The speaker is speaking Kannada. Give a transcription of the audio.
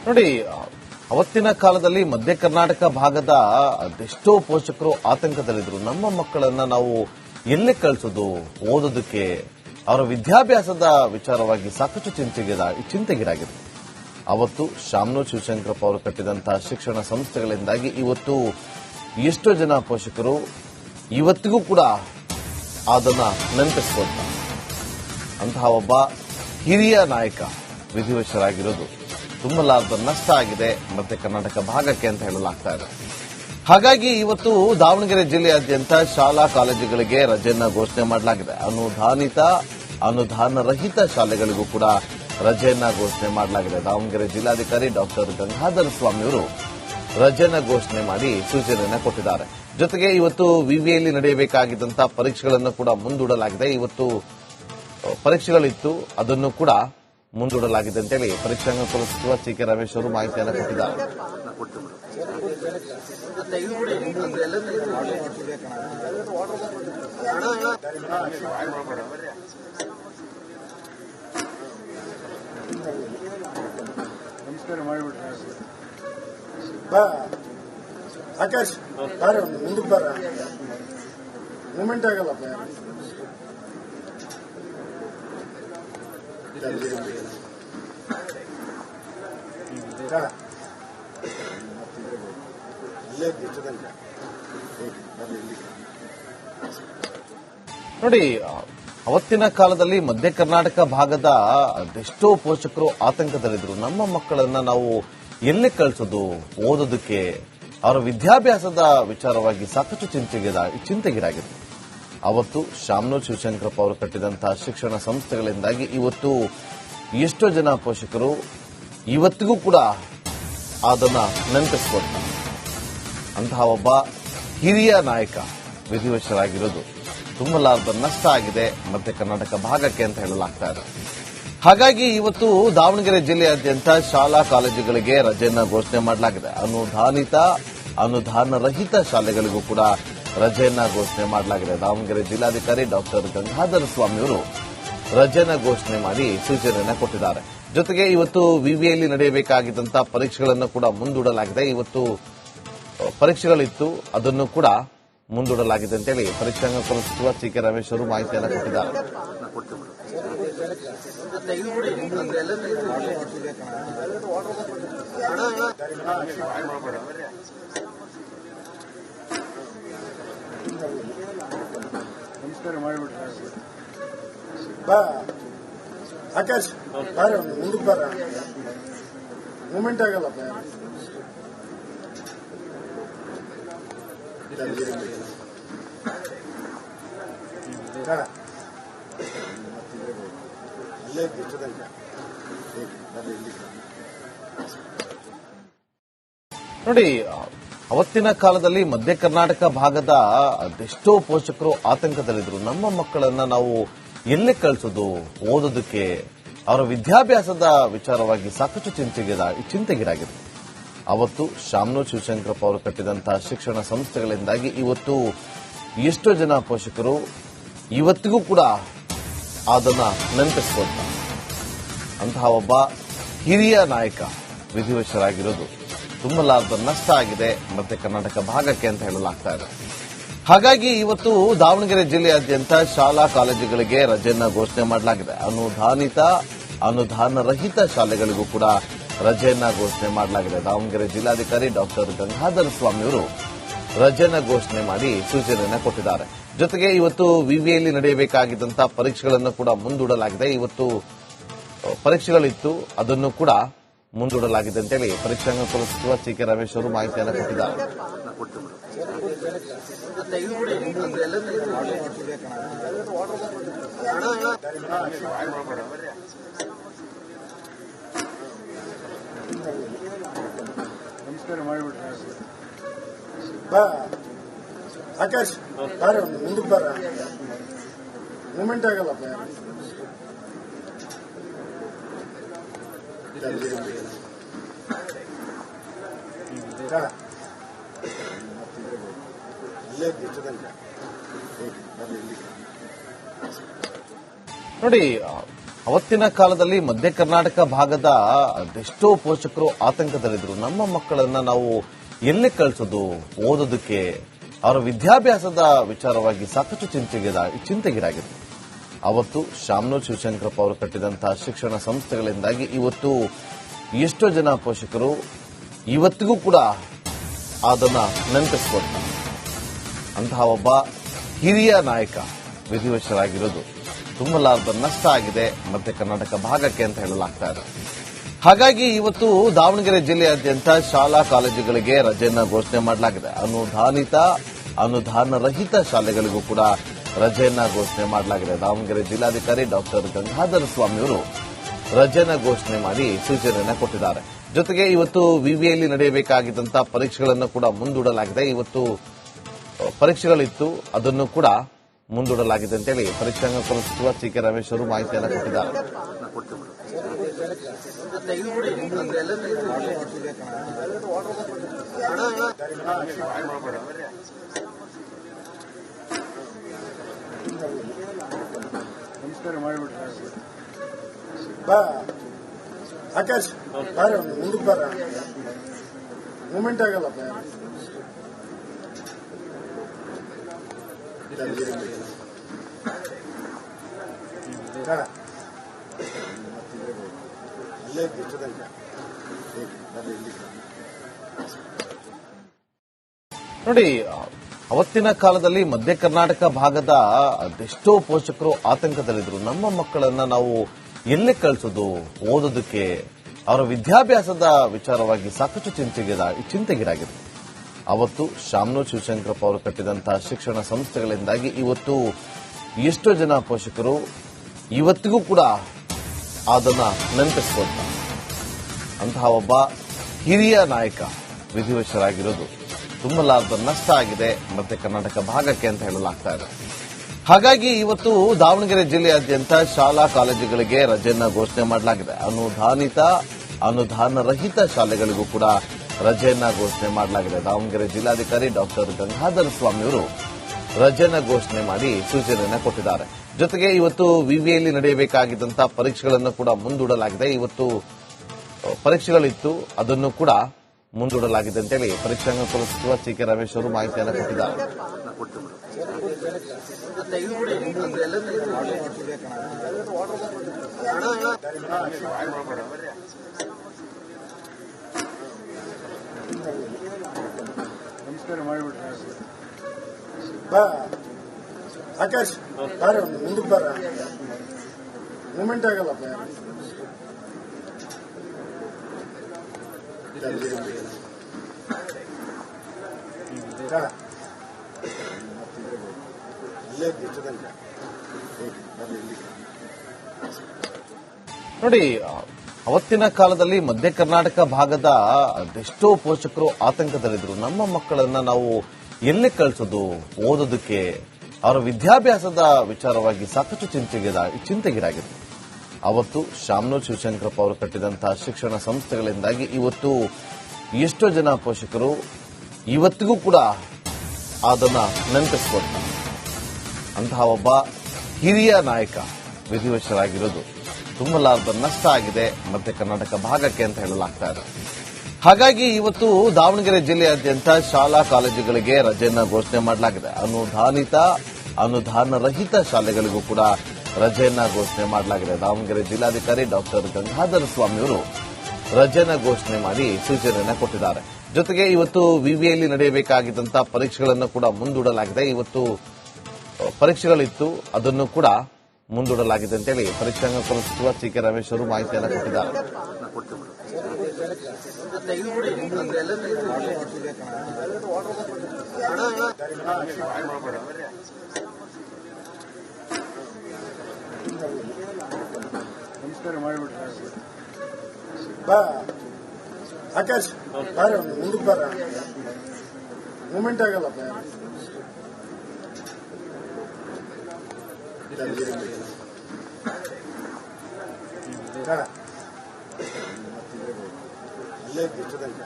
ನೋಡಿ, ಅವತ್ತಿನ ಕಾಲದಲ್ಲಿ ಮಧ್ಯ ಕರ್ನಾಟಕ ಭಾಗದ ಅದೆಷ್ಟೋ ಪೋಷಕರು ಆತಂಕದಲ್ಲಿದ್ರು. ನಮ್ಮ ಮಕ್ಕಳನ್ನ ನಾವು ಎಲ್ಲಿ ಕಳಿಸೋದು ಓದೋದಕ್ಕೆ, ಅವರ ವಿದ್ಯಾಭ್ಯಾಸದ ವಿಚಾರವಾಗಿ ಸಾಕಷ್ಟು ಚಿಂತೆಗೀಡಾಗಿದ್ರು. ಅವತ್ತು ಶಾಮನೂರು ಶಿವಶಂಕರಪ್ಪ ಅವರು ಕಟ್ಟಿದಂತಹ ಶಿಕ್ಷಣ ಸಂಸ್ಥೆಗಳಿಂದಾಗಿ ಇವತ್ತು ಎಷ್ಟೋ ಜನ ಪೋಷಕರು ಇವತ್ತಿಗೂ ಕೂಡ ಅದನ್ನ ನೆನಪಿಸಿಕೊಳ್ತಾರೆ. ಅಂತಹ ಒಬ್ಬ ಹಿರಿಯ ನಾಯಕ ವಿಧಿವಶರಾಗಿರೋದು ತುಂಬಲಾರದ ನಷ್ಟ ಆಗಿದೆ ಮಧ್ಯ ಕರ್ನಾಟಕ ಭಾಗಕ್ಕೆ ಅಂತ ಹೇಳಲಾಗ್ತಾ ಇದೆ. ಹಾಗಾಗಿ ಇವತ್ತು ದಾವಣಗೆರೆ ಜಿಲ್ಲೆಯಾದ್ಯಂತ ಶಾಲಾ ಕಾಲೇಜುಗಳಿಗೆ ರಜೆಯನ್ನ ಘೋಷಣೆ ಮಾಡಲಾಗಿದೆ. ಅನುದಾನ ರಹಿತ ಶಾಲೆಗಳಿಗೂ ಕೂಡ ರಜೆಯನ್ನ ಘೋಷಣೆ ಮಾಡಲಾಗಿದೆ. ದಾವಣಗೆರೆ ಜಿಲ್ಲಾಧಿಕಾರಿ ಡಾಕ್ಟರ್ ಗಂಗಾಧರ ಸ್ವಾಮಿ ಅವರು ರಜೆಯನ್ನ ಘೋಷಣೆ ಮಾಡಿ ಸೂಚನೆಯನ್ನ ಕೊಟ್ಟಿದ್ದಾರೆ. ಜೊತೆಗೆ ಇವತ್ತು ವಿವಿಯಲ್ಲಿ ನಡೆಯಬೇಕಾಗಿದ್ದಂತಹ ಪರೀಕ್ಷೆಗಳನ್ನು ಕೂಡ ಮುಂದೂಡಲಾಗಿದೆ. ಇವತ್ತು ಪರೀಕ್ಷೆಗಳಿತ್ತು, ಅದನ್ನು ಕೂಡ ಮುಂದೂಡಲಾಗಿದೆ ಅಂತೇಳಿ ಪರೀಕ್ಷಾಂಗ ಕುಲ ಸಚಿವ ಸಿ.ಕೆ. ರಮೇಶ್ ಅವರು ಮಾಹಿತಿಯನ್ನು ಕೊಟ್ಟಿದ್ದಾರೆ. ಆಕಾಶ್ ಬಾರ ಮುಂದಕ್ಕೆ ಬಾರ, ಮೂಮೆಂಟ್ ಆಗಲ್ಲಪ್ಪ. ನೋಡಿ, ಅವತ್ತಿನ ಕಾಲದಲ್ಲಿ ಮಧ್ಯ ಕರ್ನಾಟಕ ಭಾಗದ ಅದೆಷ್ಟೋ ಪೋಷಕರು ಆತಂಕದಲ್ಲಿದ್ರು. ನಮ್ಮ ಮಕ್ಕಳನ್ನ ನಾವು ಎಲ್ಲಿ ಕಳಿಸೋದು ಓದೋದಕ್ಕೆ, ಅವರ ವಿದ್ಯಾಭ್ಯಾಸದ ವಿಚಾರವಾಗಿ ಸಾಕಷ್ಟು ಚಿಂತೆಗೀಡಾಗಿದ್ರು. ಅವತ್ತು ಶಾಮನೂರು ಶಿವಶಂಕರಪ್ಪ ಅವರು ಕಟ್ಟಿದಂತಹ ಶಿಕ್ಷಣ ಸಂಸ್ಥೆಗಳಿಂದಾಗಿ ಇವತ್ತು ಎಷ್ಟೋ ಜನ ಪೋಷಕರು ಇವತ್ತಿಗೂ ಕೂಡ ಅದನ್ನ ನೆನಪಿಸಿಕೊಳ್ತಾರೆ. ಅಂತಹ ಒಬ್ಬ ಹಿರಿಯ ನಾಯಕ ವಿಧಿವಶರಾಗಿರೋದು ತುಂಬಲಾರದ ನಷ್ಟ ಆಗಿದೆ ಮಧ್ಯ ಕರ್ನಾಟಕ ಭಾಗಕ್ಕೆ ಅಂತ ಹೇಳಲಾಗ್ತಾ ಇದೆ. ಹಾಗಾಗಿ ಇವತ್ತು ದಾವಣಗೆರೆ ಜಿಲ್ಲೆಯಾದ್ಯಂತ ಶಾಲಾ ಕಾಲೇಜುಗಳಿಗೆ ರಜೆಯನ್ನ ಘೋಷಣೆ ಮಾಡಲಾಗಿದೆ. ಅನುದಾನ ರಹಿತ ಶಾಲೆಗಳಿಗೂ ಕೂಡ ರಜೆಯನ್ನ ಘೋಷಣೆ ಮಾಡಲಾಗಿದೆ. ದಾವಣಗೆರೆ ಜಿಲ್ಲಾಧಿಕಾರಿ ಡಾಕ್ಟರ್ ಗಂಗಾಧರ ಸ್ವಾಮಿ ಅವರು ರಜೆಯನ್ನ ಘೋಷಣೆ ಮಾಡಿ ಸೂಚನೆಯನ್ನ ಕೊಟ್ಟಿದ್ದಾರೆ. ಜೊತೆಗೆ ಇವತ್ತು ವಿವಿಯಲ್ಲಿ ನಡೆಯಬೇಕಾಗಿದ್ದಂತಹ ಪರೀಕ್ಷೆಗಳನ್ನು ಕೂಡ ಮುಂದೂಡಲಾಗಿದೆ. ಇವತ್ತು ಪರೀಕ್ಷೆಗಳಿತ್ತು, ಅದನ್ನು ಕೂಡ ಮುಂದೂಡಲಾಗಿದೆ ಅಂತೇಳಿ ಪರೀಕ್ಷಾಂಗ ಕುಲ ಸಚಿವ ಸಿ.ಕೆ. ರಮೇಶ್ ಅವರು ಮಾಹಿತಿಯನ್ನು ಕೊಟ್ಟಿದ್ದಾರೆ. ಬಾ ಆಕಾಶ್ ಬಾರ ಮುಂದಕ್ಕೆ ಬಾರ, ಮೂಮೆಂಟ್ ಆಗಲ್ಲಪ್ಪ. ನೋಡಿ, ಅವತ್ತಿನ ಕಾಲದಲ್ಲಿ ಮಧ್ಯ ಕರ್ನಾಟಕ ಭಾಗದ ಅದೆಷ್ಟೋ ಪೋಷಕರು ಆತಂಕದಲ್ಲಿದ್ರು. ನಮ್ಮ ಮಕ್ಕಳನ್ನ ನಾವು ಎಲ್ಲಿ ಕಳಿಸೋದು ಓದೋದಕ್ಕೆ, ಅವರ ವಿದ್ಯಾಭ್ಯಾಸದ ವಿಚಾರವಾಗಿ ಸಾಕಷ್ಟು ಚಿಂತೆಗೀಡಾಗಿದ್ರು. ಅವತ್ತು ಶಾಮನೂರು ಶಿವಶಂಕರಪ್ಪ ಅವರು ಕಟ್ಟಿದಂತಹ ಶಿಕ್ಷಣ ಸಂಸ್ಥೆಗಳಿಂದಾಗಿ ಇವತ್ತು ಎಷ್ಟೋ ಜನ ಪೋಷಕರು ಇವತ್ತಿಗೂ ಕೂಡ ಅದನ್ನ ನೆನಪಿಸಿಕೊಳ್ತಾರೆ. ಅಂತಹ ಒಬ್ಬ ಹಿರಿಯ ನಾಯಕ ವಿಧಿವಶರಾಗಿರೋದು ತುಂಬಲಾರದ ನಷ್ಟ ಆಗಿದೆ ಮಧ್ಯ ಕರ್ನಾಟಕ ಭಾಗಕ್ಕೆ ಅಂತ ಹೇಳಲಾಗ್ತಾ ಇದೆ. ಹಾಗಾಗಿ ಇವತ್ತು ದಾವಣಗೆರೆ ಜಿಲ್ಲೆಯಾದ್ಯಂತ ಶಾಲಾ ಕಾಲೇಜುಗಳಿಗೆ ರಜೆಯನ್ನ ಘೋಷಣೆ ಮಾಡಲಾಗಿದೆ. ಅನುದಾನ ರಹಿತ ಶಾಲೆಗಳಿಗೂ ಕೂಡ ರಜೆಯನ್ನ ಘೋಷಣೆ ಮಾಡಲಾಗಿದೆ. ದಾವಣಗೆರೆ ಜಿಲ್ಲಾಧಿಕಾರಿ ಡಾಕ್ಟರ್ ಗಂಗಾಧರ ಸ್ವಾಮಿ ಅವರು ರಜೆಯನ್ನ ಘೋಷಣೆ ಮಾಡಿ ಸೂಚನೆಯನ್ನ ಕೊಟ್ಟಿದ್ದಾರೆ. ಜೊತೆಗೆ ಇವತ್ತು ವಿವಿಯಲ್ಲಿ ನಡೆಯಬೇಕಾಗಿದ್ದಂತಹ ಪರೀಕ್ಷೆಗಳನ್ನು ಕೂಡ ಮುಂದೂಡಲಾಗಿದೆ. ಇವತ್ತು ಪರೀಕ್ಷೆಗಳಿತ್ತು, ಅದನ್ನು ಕೂಡ ಮುಂದೂಡಲಾಗಿದೆ ಅಂತೇಳಿ ಪರೀಕ್ಷಾಂಗ ಕುಲ ಸಚಿವ ಸಿ.ಕೆ. ರಮೇಶ್ ಅವರು ಮಾಹಿತಿಯನ್ನು ಕೊಟ್ಟಿದ್ದಾರೆ. ಬಾ ಆಕಾಶ್ ಬಾರ ಮುಂದಕ್ಕೆ ಬಾರ, ಮೂಮೆಂಟ್ ಆಗಲ್ಲಪ್ಪ. ನೋಡಿ, ಅವತ್ತಿನ ಕಾಲದಲ್ಲಿ ಮಧ್ಯ ಕರ್ನಾಟಕ ಭಾಗದ ಅದೆಷ್ಟೋ ಪೋಷಕರು ಆತಂಕದಲ್ಲಿದ್ರು. ನಮ್ಮ ಮಕ್ಕಳನ್ನ ನಾವು ಎಲ್ಲಿ ಕಳಿಸೋದು ಓದೋದಕ್ಕೆ, ಅವರ ವಿದ್ಯಾಭ್ಯಾಸದ ವಿಚಾರವಾಗಿ ಸಾಕಷ್ಟು ಚಿಂತೆಗೀಡಾಗಿತ್ತು. ಅವತ್ತು ಶಾಮನೂರು ಶಿವಶಂಕರಪ್ಪ ಅವರು ಕಟ್ಟಿದಂತಹ ಶಿಕ್ಷಣ ಸಂಸ್ಥೆಗಳಿಂದಾಗಿ ಇವತ್ತು ಎಷ್ಟೋ ಜನ ಪೋಷಕರು ಇವತ್ತಿಗೂ ಕೂಡ ಅದನ್ನ ನೆನಪಿಸಿಕೊಳ್ತಾರೆ. ಅಂತಹ ಒಬ್ಬ ಹಿರಿಯ ನಾಯಕ ವಿಧಿವಶರಾಗಿರೋದು ತುಂಬಲಾರದ ನಷ್ಟ ಆಗಿದೆ ಮಧ್ಯ ಕರ್ನಾಟಕ ಭಾಗಕ್ಕೆ ಅಂತ ಹೇಳಲಾಗ್ತಾ ಇದೆ. ಹಾಗಾಗಿ ಇವತ್ತು ದಾವಣಗೆರೆ ಜಿಲ್ಲೆಯಾದ್ಯಂತ ಶಾಲಾ ಕಾಲೇಜುಗಳಿಗೆ ರಜೆಯನ್ನ ಘೋಷಣೆ ಮಾಡಲಾಗಿದೆ. ಅನುದಾನ ರಹಿತ ಶಾಲೆಗಳಿಗೂ ಕೂಡ ರಜೆಯನ್ನ ಘೋಷಣೆ ಮಾಡಲಾಗಿದೆ. ದಾವಣಗೆರೆ ಜಿಲ್ಲಾಧಿಕಾರಿ ಡಾಕ್ಟರ್ ಗಂಗಾಧರ ಸ್ವಾಮಿ ಅವರು ರಜೆಯನ್ನ ಘೋಷಣೆ ಮಾಡಿ ಸೂಚನೆಯನ್ನ ಕೊಟ್ಟಿದ್ದಾರೆ. ಜೊತೆಗೆ ಇವತ್ತು ವಿವಿಯಲ್ಲಿ ನಡೆಯಬೇಕಾಗಿದ್ದಂತಹ ಪರೀಕ್ಷೆಗಳನ್ನು ಕೂಡ ಮುಂದೂಡಲಾಗಿದೆ. ಇವತ್ತು ಪರೀಕ್ಷೆಗಳಿತ್ತು, ಅದನ್ನು ಕೂಡ ಮುಂದೂಡಲಾಗಿದೆ ಅಂತೇಳಿ ಪರೀಕ್ಷಾಂಗ ಸಚಿವ ಸಿ.ಕೆ. ರಮೇಶ್ ಅವರು ಮಾಹಿತಿಯನ್ನು ಕೊಟ್ಟಿದ್ದಾರೆ. ನಮಸ್ಕಾರ ಮಾಡಿಬಿಟ್ರೆ ಬಾ ಆಕಾಶ್ ಬಾರ ಮುಂದಕ್ಕೆ ಬಾರ ಮೂಮೆಂಟ್ ಆಗಲ್ಲಪ್ಪ. ಅಲ್ಲೇ ಬಿಟ್ಟದಂಗ ನೋಡಿ, ಅವತ್ತಿನ ಕಾಲದಲ್ಲಿ ಮಧ್ಯ ಕರ್ನಾಟಕ ಭಾಗದ ಅದೆಷ್ಟೋ ಪೋಷಕರು ಆತಂಕದಲ್ಲಿದ್ರು. ನಮ್ಮ ಮಕ್ಕಳನ್ನ ನಾವು ಎಲ್ಲಿ ಕಳಿಸೋದು ಓದೋದಕ್ಕೆ, ಅವರ ವಿದ್ಯಾಭ್ಯಾಸದ ವಿಚಾರವಾಗಿ ಸಾಕಷ್ಟು ಚಿಂತೆಗೀಡಾಗಿತ್ತು. ಅವತ್ತು ಶಾಮನೂರು ಶಿವಶಂಕರಪ್ಪ ಅವರು ಕಟ್ಟಿದಂತಹ ಶಿಕ್ಷಣ ಸಂಸ್ಥೆಗಳಿಂದಾಗಿ ಇವತ್ತು ಎಷ್ಟೋ ಜನ ಪೋಷಕರು ಇವತ್ತಿಗೂ ಕೂಡ ಅದನ್ನ ನೆನಪಿಸಿಕೊಳ್ತಾರೆ. ಅಂತಹ ಒಬ್ಬ ಹಿರಿಯ ನಾಯಕ ವಿಧಿವಶರಾಗಿರೋದು ತುಂಬಲಾರದ ನಷ್ಟ ಆಗಿದೆ ಮಧ್ಯ ಕರ್ನಾಟಕ ಭಾಗಕ್ಕೆ ಅಂತ ಹೇಳಲಾಗ್ತಾ ಇದೆ. ಹಾಗಾಗಿ ಇವತ್ತು ದಾವಣಗೆರೆ ಜಿಲ್ಲೆಯಾದ್ಯಂತ ಶಾಲಾ ಕಾಲೇಜುಗಳಿಗೆ ರಜೆಯನ್ನ ಘೋಷಣೆ ಮಾಡಲಾಗಿದೆ. ಅನುದಾನ ರಹಿತ ಶಾಲೆಗಳಿಗೂ ಕೂಡ ರಜೆಯನ್ನ ಘೋಷಣೆ ಮಾಡಲಾಗಿದೆ. ದಾವಣಗೆರೆ ಜಿಲ್ಲಾಧಿಕಾರಿ ಡಾಕ್ಟರ್ ಗಂಗಾಧರ ಸ್ವಾಮಿ ಅವರು ರಜೆಯನ್ನ ಘೋಷಣೆ ಮಾಡಿ ಸೂಚನೆಯನ್ನ ಕೊಟ್ಟಿದ್ದಾರೆ. ಜೊತೆಗೆ ಇವತ್ತು ವಿವಿಯಲ್ಲಿ ನಡೆಯಬೇಕಾಗಿದ್ದಂತಹ ಪರೀಕ್ಷೆಗಳನ್ನು ಕೂಡ ಮುಂದೂಡಲಾಗಿದೆ. ಇವತ್ತು ಪರೀಕ್ಷೆಗಳಿತ್ತು, ಅದನ್ನು ಕೂಡ ಮುಂದೂಡಲಾಗಿದೆ ಅಂತೇಳಿ ಪರೀಕ್ಷಾಂಗ ಸಚಿವ ಸಿ.ಕೆ. ರಮೇಶ್ ಅವರು ಮಾಹಿತಿಯನ್ನು ಕೊಟ್ಟಿದ್ದಾರೆ. ನಮಸ್ಕಾರ ಮಾಡಿಬಿಟ್ರೆ ಬಾ ಆಕಾಶ್ ಬಾರ ಮುಂದಕ್ಕೆ ಬಾರ ಮೂಮೆಂಟ್ ಆಗಲ್ಲಪ್ಪ. ಅಲ್ಲೇ ಬಿಟ್ಟದಂಗ ನೋಡಿ, ಅವತ್ತಿನ ಕಾಲದಲ್ಲಿ ಮಧ್ಯ ಕರ್ನಾಟಕ ಭಾಗದ ಅದೆಷ್ಟೋ ಪೋಷಕರು ಆತಂಕದಲ್ಲಿದ್ರು. ನಮ್ಮ ಮಕ್ಕಳನ್ನ ನಾವು ಎಲ್ಲಿ ಕಳಿಸೋದು ಓದೋದಕ್ಕೆ, ಅವರ ವಿದ್ಯಾಭ್ಯಾಸದ ವಿಚಾರವಾಗಿ ಸಾಕಷ್ಟು ಚಿಂತೆಗೀಡಾಗಿತ್ತು. ಅವತ್ತು ಶಾಮನೂರು ಶಿವಶಂಕರಪ್ಪ ಅವರು ಕಟ್ಟಿದಂತಹ ಶಿಕ್ಷಣ ಸಂಸ್ಥೆಗಳಿಂದಾಗಿ ಇವತ್ತು ಎಷ್ಟೋ ಜನ ಪೋಷಕರು ಇವತ್ತಿಗೂ ಕೂಡ ಅದನ್ನ ನೆನಪಿಸಿಕೊಳ್ತಾರೆ. ಅಂತಹ ಒಬ್ಬ ಹಿರಿಯ ನಾಯಕ ವಿಧಿವಶರಾಗಿರೋದು ತುಂಬಲಾರದ ನಷ್ಟ ಆಗಿದೆ ಮಧ್ಯ ಕರ್ನಾಟಕ ಭಾಗಕ್ಕೆ ಅಂತ ಹೇಳಲಾಗ್ತಾ ಇದೆ. ಹಾಗಾಗಿ ಇವತ್ತು ದಾವಣಗೆರೆ ಜಿಲ್ಲೆಯಾದ್ಯಂತ ಶಾಲಾ ಕಾಲೇಜುಗಳಿಗೆ ರಜೆಯನ್ನ ಘೋಷಣೆ ಮಾಡಲಾಗಿದೆ. ಅನುದಾನ ರಹಿತ ಶಾಲೆಗಳಿಗೂ ಕೂಡ ರಜೆಯನ್ನ ಘೋಷಣೆ ಮಾಡಲಾಗಿದೆ. ದಾವಣಗೆರೆ ಜಿಲ್ಲಾಧಿಕಾರಿ ಡಾಕ್ಟರ್ ಗಂಗಾಧರ ಸ್ವಾಮಿ ಅವರು ರಜೆಯನ್ನ ಘೋಷಣೆ ಮಾಡಿ ಸೂಚನೆಯನ್ನ ಕೊಟ್ಟಿದ್ದಾರೆ. ಜೊತೆಗೆ ಇವತ್ತು ವಿವಿಯಲ್ಲಿ ನಡೆಯಬೇಕಾಗಿದ್ದಂತಹ ಪರೀಕ್ಷೆಗಳನ್ನು ಕೂಡ ಮುಂದೂಡಲಾಗಿದೆ. ಇವತ್ತು ಪರೀಕ್ಷೆಗಳಿತ್ತು, ಅದನ್ನು ಕೂಡ ಮುಂದೂಡಲಾಗಿದೆ ಅಂತೇಳಿ ಪರೀಕ್ಷಾಂಗ ಸಚಿವ ಸಿ.ಕೆ. ರಮೇಶ್ ಅವರು ಮಾಹಿತಿಯನ್ನು ಕೊಟ್ಟಿದ್ದಾರೆ. ನಮಸ್ಕಾರ ಮಾಡಿಬಿಟ್ರೆ ಬಾ ಆಕಾಶ್ ಬಾರ ಮುಂದಕ್ಕೆ ಬಾರ ಮೂಮೆಂಟ್ ಆಗಲ್ಲಪ್ಪ. ಅಲ್ಲೇ ಬಿಟ್ಟದಂಗ